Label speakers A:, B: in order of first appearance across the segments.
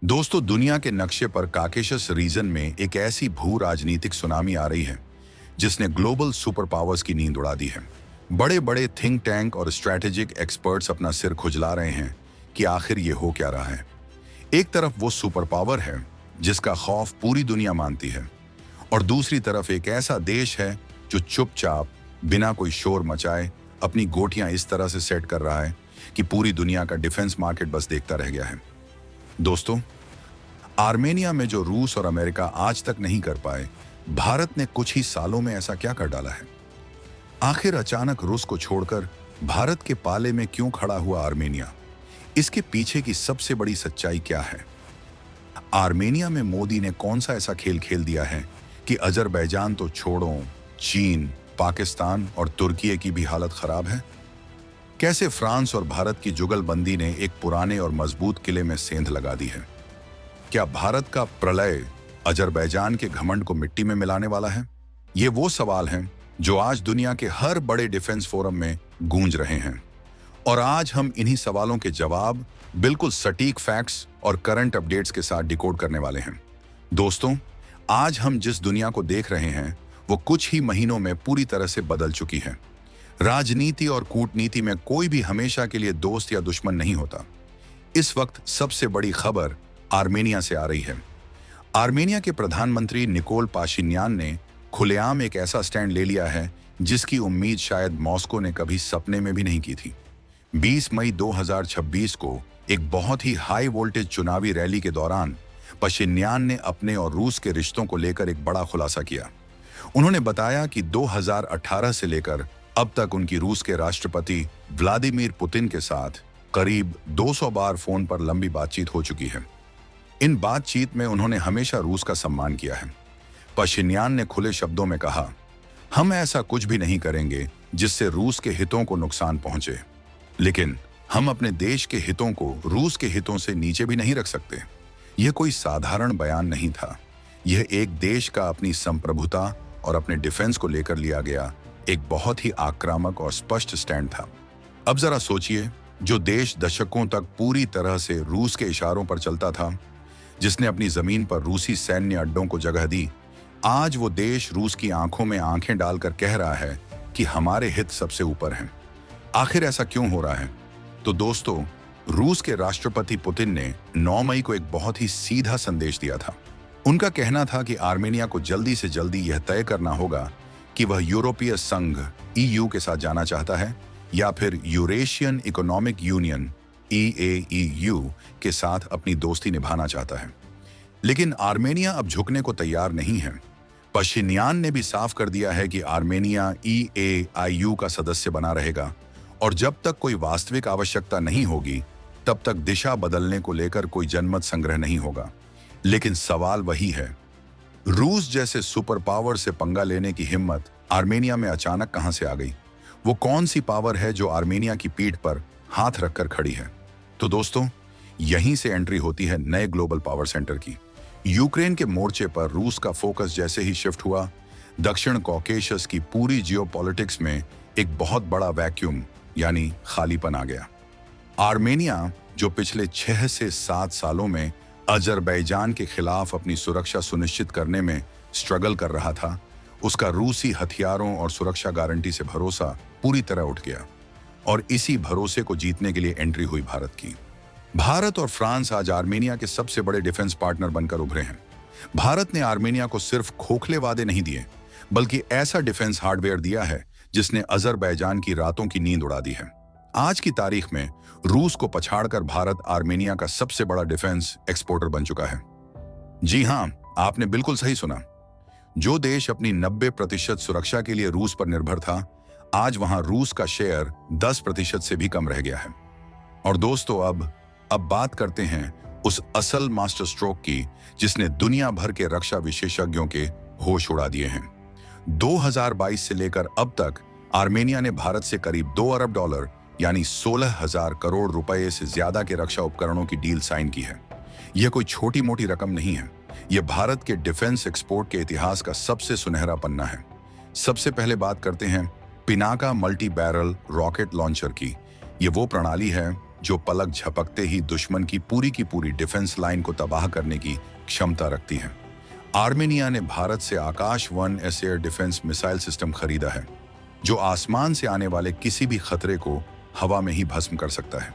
A: दोस्तों, दुनिया के नक्शे पर काकेशस रीजन में एक ऐसी भू राजनीतिक सुनामी आ रही है जिसने ग्लोबल सुपर पावर्स की नींद उड़ा दी है। बड़े बड़े थिंक टैंक और स्ट्रैटेजिक एक्सपर्ट्स अपना सिर खुजला रहे हैं कि आखिर ये हो क्या रहा है। एक तरफ वो सुपर पावर है जिसका खौफ पूरी दुनिया मानती है, और दूसरी तरफ एक ऐसा देश है जो चुपचाप बिना कोई शोर मचाए अपनी गोटियां इस तरह से सेट कर रहा है कि पूरी दुनिया का डिफेंस मार्केट बस देखता रह गया है। दोस्तों, आर्मेनिया में जो रूस और अमेरिका आज तक नहीं कर पाए, भारत ने कुछ ही सालों में ऐसा क्या कर डाला है। आखिर अचानक रूस को छोड़कर भारत के पाले में क्यों खड़ा हुआ आर्मेनिया? इसके पीछे की सबसे बड़ी सच्चाई क्या है? आर्मेनिया में मोदी ने कौन सा ऐसा खेल खेल दिया है कि अजरबैजान तो छोड़ो, चीन, पाकिस्तान और तुर्की की भी हालत खराब है? कैसे फ्रांस और भारत की जुगलबंदी ने एक पुराने और मजबूत किले में सेंध लगा दी है? क्या भारत का प्रलय अजरबैजान के घमंड को मिट्टी में मिलाने वाला है? ये वो सवाल हैं जो आज दुनिया के हर बड़े डिफेंस फोरम में गूंज रहे हैं, और आज हम इन्हीं सवालों के जवाब बिल्कुल सटीक फैक्ट्स और करंट अपडेट्स के साथ डिकोड करने वाले हैं। दोस्तों, आज हम जिस दुनिया को देख रहे हैं वो कुछ ही महीनों में पूरी तरह से बदल चुकी है। राजनीति और कूटनीति में कोई भी हमेशा के लिए दोस्त या दुश्मन नहीं होता। इस वक्त सबसे बड़ी खबर आर्मेनिया से आ रही है। आर्मेनिया के प्रधानमंत्री निकोल पाशिन्यान ने खुलेआम एक ऐसा स्टैंड ले लिया है जिसकी उम्मीद शायद मॉस्को ने कभी सपने में भी नहीं की थी। 20 मई 2026 को एक बहुत ही हाई वोल्टेज चुनावी रैली के दौरान पाशिन्यान ने अपने और रूस के रिश्तों को लेकर एक बड़ा खुलासा किया। उन्होंने बताया कि 2018 से लेकर अब तक उनकी रूस के राष्ट्रपति व्लादिमीर पुतिन के साथ करीब 200 बार फोन पर लंबी बातचीत हो चुकी है। इन बातचीत में उन्होंने हमेशा रूस का सम्मान किया है। पाशिन्यान ने खुले शब्दों में कहा, हम ऐसा कुछ भी नहीं करेंगे जिससे रूस के हितों को नुकसान पहुंचे, लेकिन हम अपने देश के हितों को रूस के हितों से नीचे भी नहीं रख सकते। यह कोई साधारण बयान नहीं था। यह एक देश का अपनी संप्रभुता और अपने डिफेंस को लेकर लिया गया एक बहुत ही आक्रामक और स्पष्ट स्टैंड था। अब जरा सोचिए, जो देश दशकों तक पूरी तरह से रूस के इशारों पर चलता था, जिसने अपनी जमीन पर रूसी सैन्य अड्डों को जगह दी, आज वो देश रूस की आंखों में आंखें डालकर कह रहा है कि हमारे हित सबसे ऊपर हैं। आखिर ऐसा क्यों हो रहा है? तो दोस्तों, रूस के राष्ट्रपति पुतिन ने 9 मई को एक बहुत ही सीधा संदेश दिया था। उनका कहना था कि आर्मेनिया को जल्दी से जल्दी यह तय करना होगा कि वह यूरोपीय संघ EU के साथ जाना चाहता है या फिर यूरेशियन इकोनॉमिक यूनियन EAEU के साथ अपनी दोस्ती निभाना चाहता है। लेकिन आर्मेनिया अब झुकने को तैयार नहीं है। पाशिन्यान ने भी साफ कर दिया है कि आर्मेनिया EAIU का सदस्य बना रहेगा, और जब तक कोई वास्तविक आवश्यकता नहीं होगी तब तक दिशा बदलने को लेकर कोई जनमत संग्रह नहीं होगा। लेकिन सवाल वही है, रूस जैसे सुपर पावर से पंगा लेने की हिम्मत आर्मेनिया में अचानक कहां से आ गई? वो कौन सी पावर है जो आर्मेनिया की पीठ पर हाथ रखकर खड़ी है? तो दोस्तों, यहीं से एंट्री होती है नए ग्लोबल पावर सेंटर की। यूक्रेन के मोर्चे पर रूस का फोकस जैसे ही शिफ्ट हुआ, दक्षिण कॉकेशस की पूरी जियोपॉलिटिक्स में एक बहुत बड़ा वैक्यूम यानी खालीपन आ गया। आर्मेनिया, जो पिछले 6 से 7 सालों में अजरबैजान के खिलाफ अपनी सुरक्षा सुनिश्चित करने में स्ट्रगल कर रहा था, उसका रूसी हथियारों और सुरक्षा गारंटी से भरोसा पूरी तरह उठ गया, और इसी भरोसे को जीतने के लिए एंट्री हुई भारत की। भारत और फ्रांस आज आर्मेनिया के सबसे बड़े डिफेंस पार्टनर बनकर उभरे हैं। भारत ने आर्मेनिया को सिर्फ खोखले वादे नहीं दिए, बल्कि ऐसा डिफेंस हार्डवेयर दिया है जिसने अजरबैजान की रातों की नींद उड़ा दी है। आज की तारीख में रूस को पछाड़कर भारत आर्मेनिया का सबसे बड़ा डिफेंस एक्सपोर्टर बन चुका है। जी हां, आपने बिल्कुल सही सुना। जो देश अपनी 90% सुरक्षा के लिए रूस पर निर्भर था, आज वहां रूस का शेयर 10% से भी कम रह गया है। और दोस्तों, अब बात करते हैं उस असल मास्टर स्ट्रोक की जिसने दुनिया भर के रक्षा विशेषज्ञों के होश उड़ा दिए हैं। 2022 से लेकर अब तक आर्मेनिया ने भारत से करीब $2 अरब यानी 16,000 करोड़ रुपए से ज्यादा के रक्षा उपकरणों की डील साइन की है। यह कोई छोटी मोटी रकम नहीं है। यह भारत के डिफेंस एक्सपोर्ट के इतिहास का सबसे सुनहरा पन्ना है। सबसे पहले बात करते हैं Pinaka multi barrel rocket launcher की। ये वो प्रणाली है जो पलक झपकते ही दुश्मन की पूरी डिफेंस लाइन को तबाह करने की क्षमता रखती है। आर्मेनिया ने भारत से Akash one S air defence missile system खरीदा है, जो आसमान से आने वाले किसी भी खतरे को हवा में ही भस्म कर सकता है।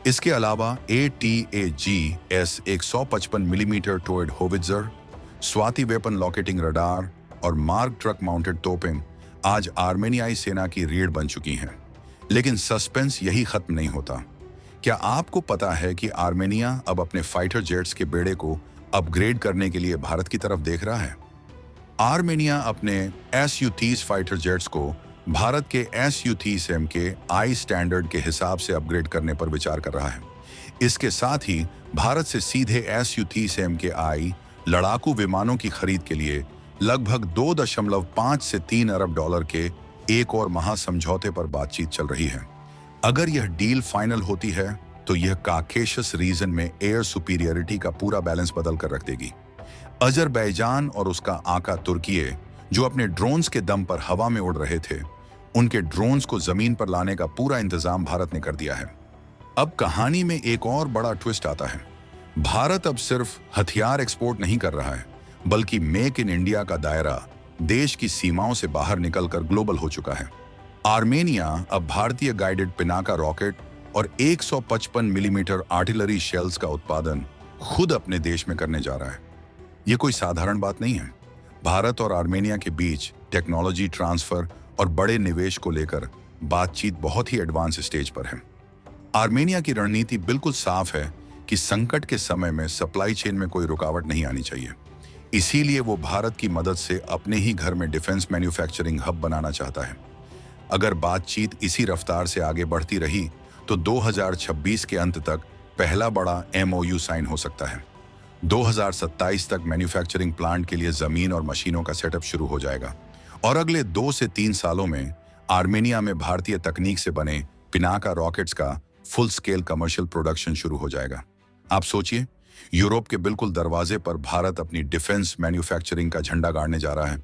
A: इसके अलावा ATAGS 155 मिलीमीटर टोर्ड howitzer, Swathi weapon locating radar और मार्क ट्रक माउंटेड तोपें आज आर्मेनियाई सेना की रीढ़ बन चुकी हैं। लेकिन सस्पेंस यही खत्म नहीं होता। क्या आपको पता है कि आर्मेनिया अब अपने फाइटर जेट्स के बेड़े को अपग्रेड करने के लिए भारत की तरफ देख रहा है? आर्मेनिया अपने Su-30 फाइटर जेट्स को भारत के Su-30M के आई स्टैंडर्ड के हिसाब से अपग्रेड करने पर विचार कर रहा है। इसके साथ ही भारत से सीधे Su-30M के आई लड़ाकू विमानों की खरीद के लिए लगभग 2.5 से 3 अरब डॉलर के एक और महासमझौते पर बातचीत चल रही है। अगर यह डील फाइनल होती है तो यह काकेशस रीजन में एयर सुपीरियरिटी का पूरा बैलेंस बदल कर रख देगी। अजरबैजान और उसका आका तुर्किये, जो अपने ड्रोन्स के दम पर हवा में उड़ रहे थे, उनके ड्रोन्स को जमीन पर लाने का पूरा इंतजाम भारत ने कर दिया है। अब कहानी में एक और बड़ा ट्विस्ट आता है। भारत अब सिर्फ हथियार एक्सपोर्ट नहीं कर रहा है, बल्कि मेक इन इंडिया का दायरा देश की सीमाओं से बाहर निकलकर ग्लोबल हो चुका है। आर्मेनिया अब भारतीय गाइडेड पिनाका रॉकेट और 155 मिलीमीटर आर्टिलरी शेल्स का उत्पादन खुद अपने देश में करने जा रहा है। यह कोई साधारण बात नहीं है। भारत और आर्मेनिया के बीच टेक्नोलॉजी ट्रांसफर और बड़े निवेश को लेकर बातचीत बहुत ही एडवांस स्टेज पर है। आर्मेनिया की रणनीति बिल्कुल साफ है कि संकट के समय में सप्लाई चेन में कोई रुकावट नहीं आनी चाहिए। इसीलिए वो भारत की मदद से अपने ही घर में डिफेंस मैन्युफैक्चरिंग हब बनाना चाहता है। अगर बातचीत इसी रफ्तार से आगे बढ़ती रही तो 2026 के अंत तक पहला बड़ा MOU साइन हो सकता है। 2027 तक मैन्युफैक्चरिंग प्लांट के लिए जमीन और मशीनों का सेटअप शुरू हो जाएगा और अगले 2 से 3 सालों में आर्मेनिया में भारतीय तकनीक से बने पिनाका रॉकेट्स का फुल स्केल कमर्शियल प्रोडक्शन शुरू हो जाएगा। आप सोचिए, यूरोप के बिल्कुल दरवाजे पर भारत अपनी डिफेंस मैन्युफैक्चरिंग का झंडा गाड़ने जा रहा है।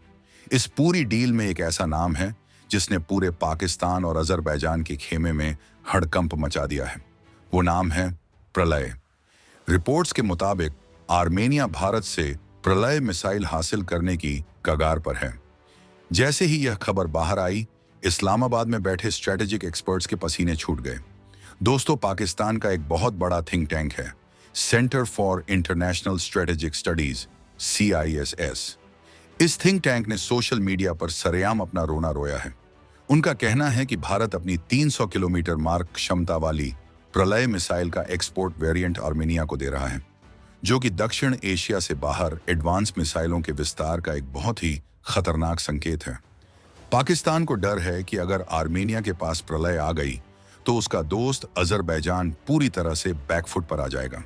A: इस पूरी डील में एक ऐसा नाम है जिसने पूरे पाकिस्तान और अजरबैजान के खेमे में हड़कंप मचा दिया है। वो नाम है प्रलय। रिपोर्ट्स के मुताबिक आर्मेनिया भारत से प्रलय मिसाइल हासिल करने की कगार पर है। जैसे ही यह खबर बाहर आई, इस्लामाबाद में बैठे स्ट्रेटेजिक एक्सपर्ट्स के पसीने छूट गए। दोस्तों, पाकिस्तान का एक बहुत बड़ा थिंक टैंक है, centre for international strategic studies CISS। इस थिंक टैंक ने सोशल मीडिया पर सरेआम अपना रोना रोया है। उनका कहना है कि भारत अपनी 300 किलोमीटर मार्क क्षमता वाली प्रलय मिसाइल का एक्सपोर्ट वेरिएंट आर्मेनिया को दे रहा है, जो कि दक्षिण एशिया से बाहर एडवांस मिसाइलों के विस्तार का एक बहुत ही खतरनाक संकेत है। पाकिस्तान को डर है कि अगर आर्मेनिया के पास प्रलय आ गई तो उसका दोस्त अजरबैजान पूरी तरह से बैकफुट पर आ जाएगा।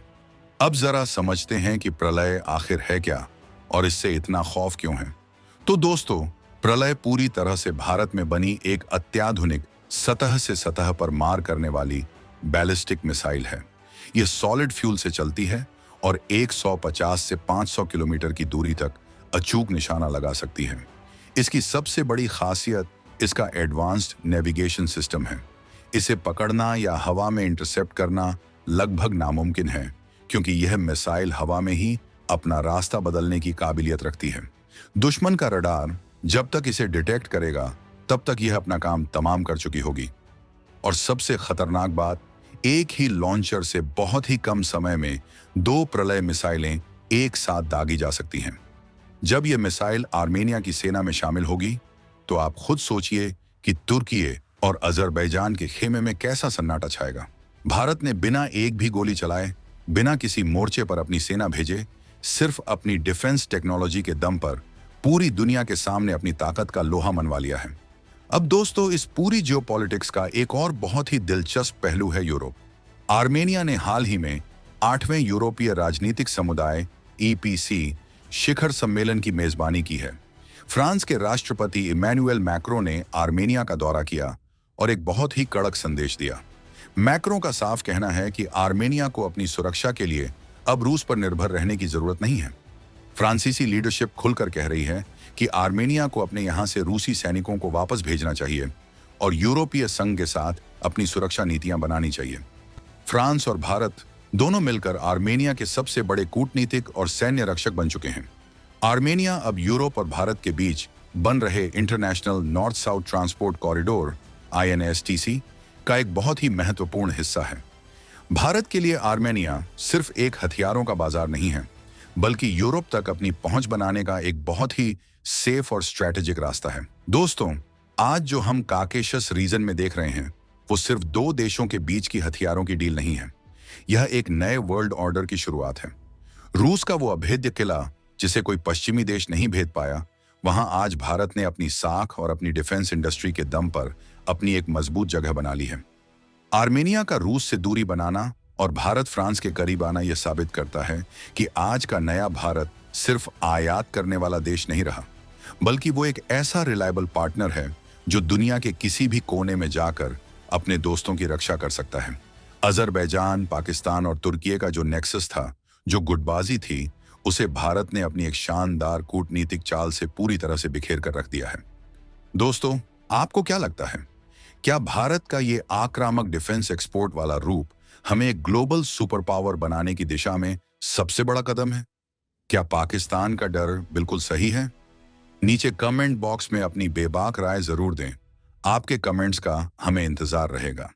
A: अब जरा समझते हैं कि प्रलय आखिर है क्या और इससे इतना खौफ क्यों है। तो दोस्तों, प्रलय पूरी तरह से भारत में बनी एक अत्याधुनिक सतह से सतह पर मार करने वाली बैलिस्टिक मिसाइल है। यह सॉलिड फ्यूल से चलती है और 150 से 500 किलोमीटर की दूरी तक अचूक निशाना लगा सकती है। इसकी सबसे बड़ी खासियत इसका एडवांस्ड नेविगेशन सिस्टम है। इसे पकड़ना या हवा में इंटरसेप्ट करना लगभग नामुमकिन है, क्योंकि यह मिसाइल हवा में ही अपना रास्ता बदलने की काबिलियत रखती है। दुश्मन का रडार जब तक इसे डिटेक्ट करेगा तब तक यह अपना काम तमाम कर चुकी होगी। और सबसे खतरनाक बात, एक ही लॉन्चर से बहुत ही कम समय में 2 प्रलय मिसाइलें एक साथ दागी जा सकती हैं। जब यह मिसाइल आर्मेनिया की सेना में शामिल होगी तो आप खुद सोचिए कि तुर्की और अजरबैजान के खेमे में कैसा सन्नाटा छाएगा। भारत ने बिना एक भी गोली चलाए, बिना किसी मोर्चे पर अपनी सेना भेजे, सिर्फ अपनी डिफेंस टेक्नोलॉजी के दम पर पूरी दुनिया के सामने अपनी ताकत का लोहा मनवा लिया है। अब दोस्तों, इस पूरी जियोपॉलिटिक्स का एक और बहुत ही दिलचस्प पहलू है यूरोप। आर्मेनिया ने हाल ही में 8वें यूरोपीय राजनीतिक समुदाय EPC शिखर सम्मेलन की मेजबानी की है। फ्रांस के राष्ट्रपति इमैनुएल मैक्रों ने आर्मेनिया का दौरा किया और एक बहुत ही कड़क संदेश दिया। मैक्रों का साफ कहना है कि आर्मेनिया को अपनी सुरक्षा के लिए अब रूस पर निर्भर रहने की जरूरत नहीं है। फ्रांसीसी लीडरशिप खुलकर कह रही है कि आर्मेनिया को अपने यहां से रूसी सैनिकों को वापस भेजना चाहिए और यूरोपीय संघ के साथ अपनी सुरक्षा नीतियां बनानी चाहिए। फ्रांस और भारत दोनों मिलकर आर्मेनिया के सबसे बड़े कूटनीतिक और सैन्य रक्षक बन चुके हैं। आर्मेनिया अब यूरोप और भारत के बीच बन रहे international north south transport corridor (INSTC) का एक बहुत ही महत्वपूर्ण हिस्सा है। भारत के लिए आर्मेनिया सिर्फ एक हथियारों का बाजार नहीं है, बल्कि यूरोप तक अपनी पहुंच बनाने का एक बहुत ही सेफ और स्ट्रैटेजिक रास्ता है। दोस्तों, आज जो हम काकेशस रीजन में देख रहे हैं, वो सिर्फ दो देशों के बीच की हथियारों की डील नहीं है। यह एक नए वर्ल्ड ऑर्डर की शुरुआत है। रूस का वो अभेद्य किला जिसे कोई पश्चिमी देश नहीं भेद पाया, वहां आज भारत ने अपनी साख और अपनी डिफेंस इंडस्ट्री के दम पर अपनी एक मजबूत जगह बना ली है। आर्मेनिया का रूस से दूरी बनाना और भारत फ्रांस के करीब आना यह साबित करता है कि आज का नया भारत सिर्फ आयात करने वाला देश नहीं रहा, बल्कि वो एक ऐसा रिलायबल पार्टनर है जो दुनिया के किसी भी कोने में जाकर अपने दोस्तों की रक्षा कर सकता है। अजरबैजान, पाकिस्तान और तुर्की का जो नेक्सस था, जो गुटबाजी थी, उसे भारत ने अपनी एक शानदार कूटनीतिक चाल से पूरी तरह से बिखेर कर रख दिया है। दोस्तों, आपको क्या लगता है? क्या भारत का ये आक्रामक डिफेंस एक्सपोर्ट वाला रूप हमें एक ग्लोबल सुपर पावर बनाने की दिशा में सबसे बड़ा कदम है? क्या पाकिस्तान का डर बिल्कुल सही है? नीचे कमेंट बॉक्स में अपनी बेबाक राय जरूर दें। आपके कमेंट्स का हमें इंतजार रहेगा।